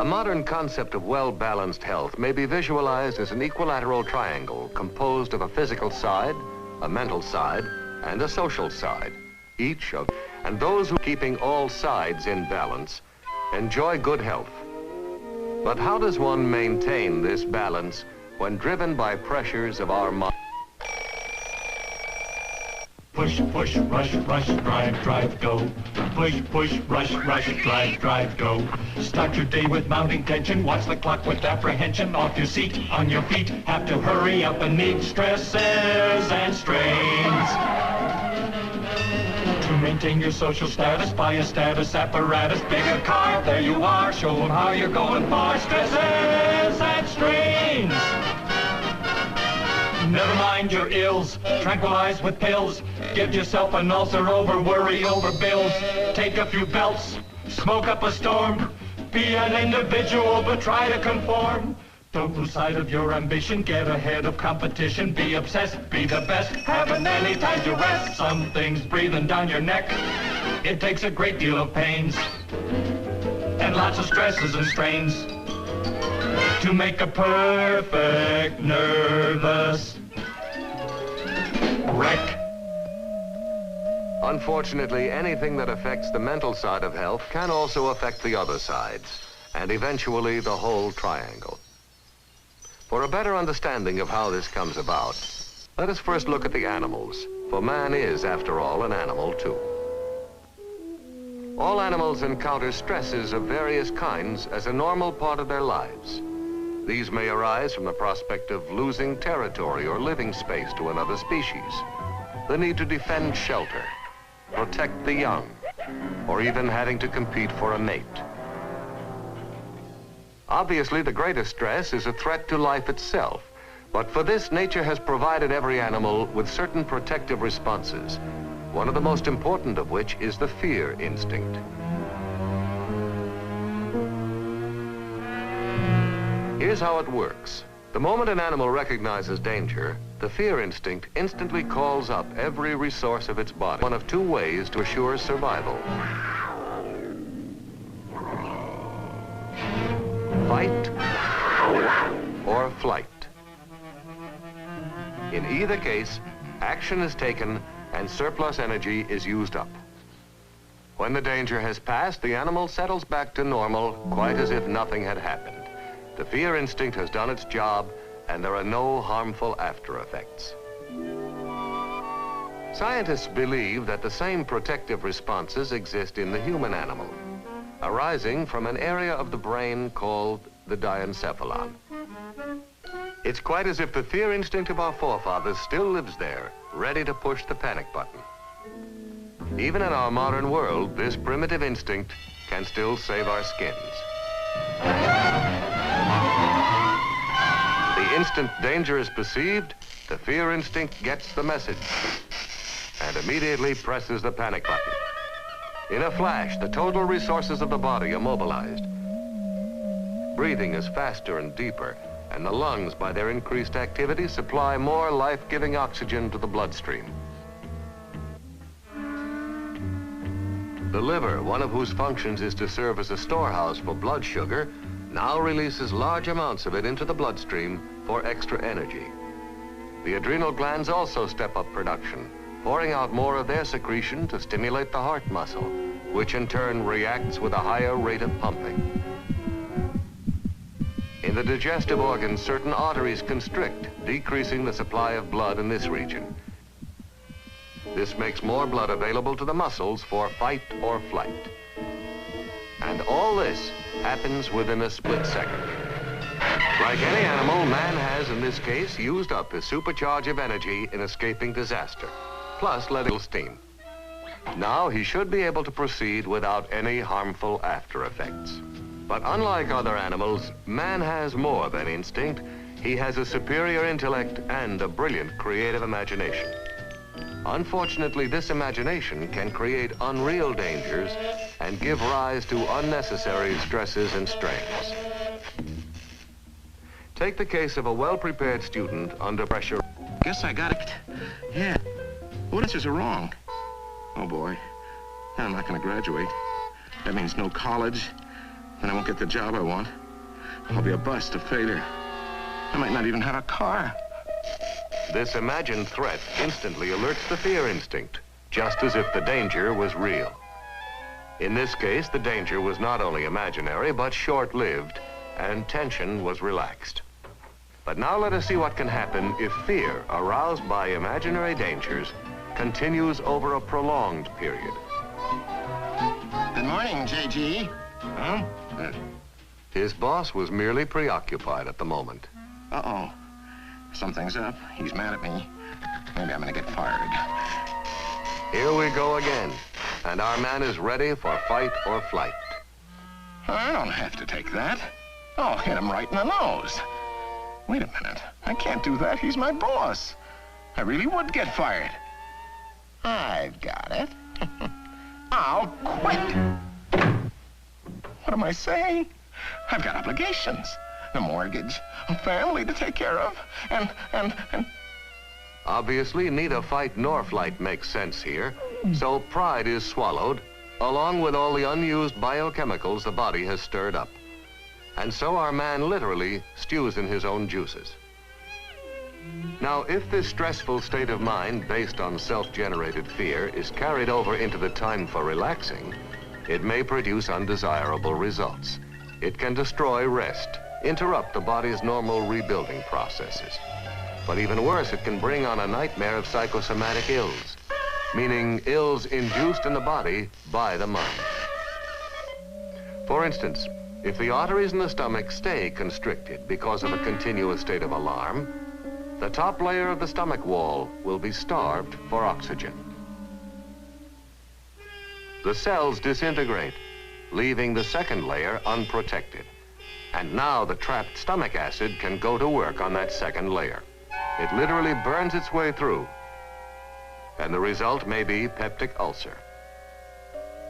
A modern concept of well-balanced health may be visualized as an equilateral triangle composed of a physical side, a mental side, and a social side. And those who keeping all sides in balance enjoy good health. But how does one maintain this balance when driven by pressures of our mind? Push, push, rush, rush, drive, drive, go. Push, push, rush, rush, drive, drive, go. Start your day with mounting tension. Watch the clock with apprehension. Off your seat, on your feet. Have to hurry up and meet stresses and strains. To maintain your social status, buy a status apparatus. Bigger car, there you are. Show them how you're going far. Stresses and strains. Never mind your ills, tranquilize with pills. Give yourself an ulcer over worry over bills. Take a few belts, smoke up a storm. Be an individual, but try to conform. Don't lose sight of your ambition, get ahead of competition. Be obsessed, be the best, haven't any time to rest. Some things breathing down your neck, it takes a great deal of pains and lots of stresses and strains to make a perfect nervous wreck. Unfortunately, anything that affects the mental side of health can also affect the other sides, and eventually the whole triangle. For a better understanding of how this comes about, let us first look at the animals, for man is, after all, an animal too. All animals encounter stresses of various kinds as a normal part of their lives. These may arise from the prospect of losing territory or living space to another species, the need to defend shelter, protect the young, or even having to compete for a mate. Obviously, the greatest stress is a threat to life itself, but for this, nature has provided every animal with certain protective responses, one of the most important of which is the fear instinct. Here's how it works. The moment an animal recognizes danger, the fear instinct instantly calls up every resource of its body. One of two ways to assure survival. Fight or flight. In either case, action is taken and surplus energy is used up. When the danger has passed, the animal settles back to normal, quite as if nothing had happened. The fear instinct has done its job, and there are no harmful after effects. Scientists believe that the same protective responses exist in the human animal, arising from an area of the brain called the diencephalon. It's quite as if the fear instinct of our forefathers still lives there, ready to push the panic button. Even in our modern world, this primitive instinct can still save our skins. The instant danger is perceived, the fear instinct gets the message and immediately presses the panic button. In a flash, the total resources of the body are mobilized. Breathing is faster and deeper, and the lungs, by their increased activity, supply more life-giving oxygen to the bloodstream. The liver, one of whose functions is to serve as a storehouse for blood sugar, now releases large amounts of it into the bloodstream for extra energy. The adrenal glands also step up production, pouring out more of their secretion to stimulate the heart muscle, which in turn reacts with a higher rate of pumping. In the digestive organs, certain arteries constrict, decreasing the supply of blood in this region. This makes more blood available to the muscles for fight or flight. And all this happens within a split second. Like any animal, man has, in this case, used up his supercharge of energy in escaping disaster, plus let it steam. Now he should be able to proceed without any harmful after effects. But unlike other animals, man has more than instinct. He has a superior intellect and a brilliant creative imagination. Unfortunately, this imagination can create unreal dangers and give rise to unnecessary stresses and strains. Take the case of a well-prepared student under pressure. Guess I got it. Yeah. What answers are wrong? Oh, boy. I'm not going to graduate. That means no college, and I won't get the job I want. I'll be a bust, a failure. I might not even have a car. This imagined threat instantly alerts the fear instinct, just as if the danger was real. In this case, the danger was not only imaginary, but short-lived, and tension was relaxed. But now let us see what can happen if fear, aroused by imaginary dangers, continues over a prolonged period. Good morning, J.G. Huh? His boss was merely preoccupied at the moment. Uh-oh. Something's up. He's mad at me. Maybe I'm gonna get fired. Here we go again, and our man is ready for fight or flight. I don't have to take that. I'll hit him right in the nose. Wait a minute. I can't do that. He's my boss. I really would get fired. I've got it. I'll quit. What am I saying? I've got obligations. A mortgage, a family to take care of, and... Obviously, neither fight nor flight makes sense here, so pride is swallowed, along with all the unused biochemicals the body has stirred up. And so our man literally stews in his own juices. Now, if this stressful state of mind based on self-generated fear is carried over into the time for relaxing, it may produce undesirable results. It can destroy rest, interrupt the body's normal rebuilding processes. But even worse, it can bring on a nightmare of psychosomatic ills, meaning ills induced in the body by the mind. For instance, if the arteries in the stomach stay constricted because of a continuous state of alarm, the top layer of the stomach wall will be starved for oxygen. The cells disintegrate, leaving the second layer unprotected. And now the trapped stomach acid can go to work on that second layer. It literally burns its way through, and the result may be peptic ulcer.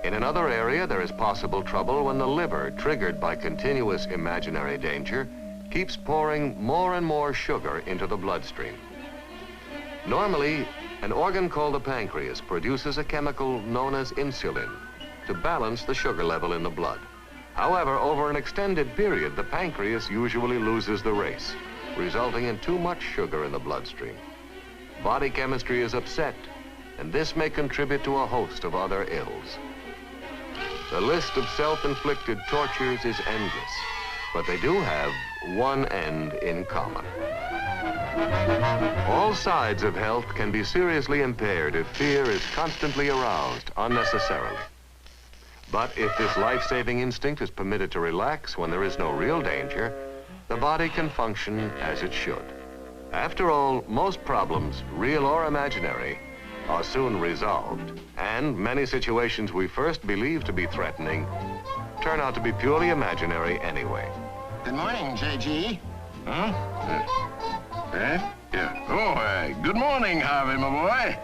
In another area, there is possible trouble when the liver, triggered by continuous imaginary danger, keeps pouring more and more sugar into the bloodstream. Normally, an organ called the pancreas produces a chemical known as insulin to balance the sugar level in the blood. However, over an extended period, the pancreas usually loses the race, resulting in too much sugar in the bloodstream. Body chemistry is upset, and this may contribute to a host of other ills. The list of self-inflicted tortures is endless, but they do have one end in common. All sides of health can be seriously impaired if fear is constantly aroused unnecessarily. But if this life-saving instinct is permitted to relax when there is no real danger, the body can function as it should. After all, most problems, real or imaginary, are soon resolved, and many situations we first believed to be threatening turn out to be purely imaginary anyway. Good morning, J.G. Huh? Yeah. Oh, good morning, Harvey, my boy.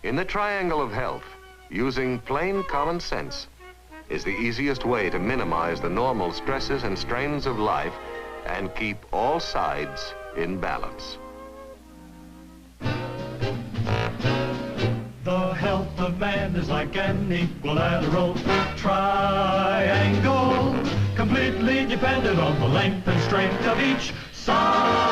In the triangle of health, using plain common sense is the easiest way to minimize the normal stresses and strains of life and keep all sides in balance. The health of man is like an equilateral triangle, completely dependent on the length and strength of each side.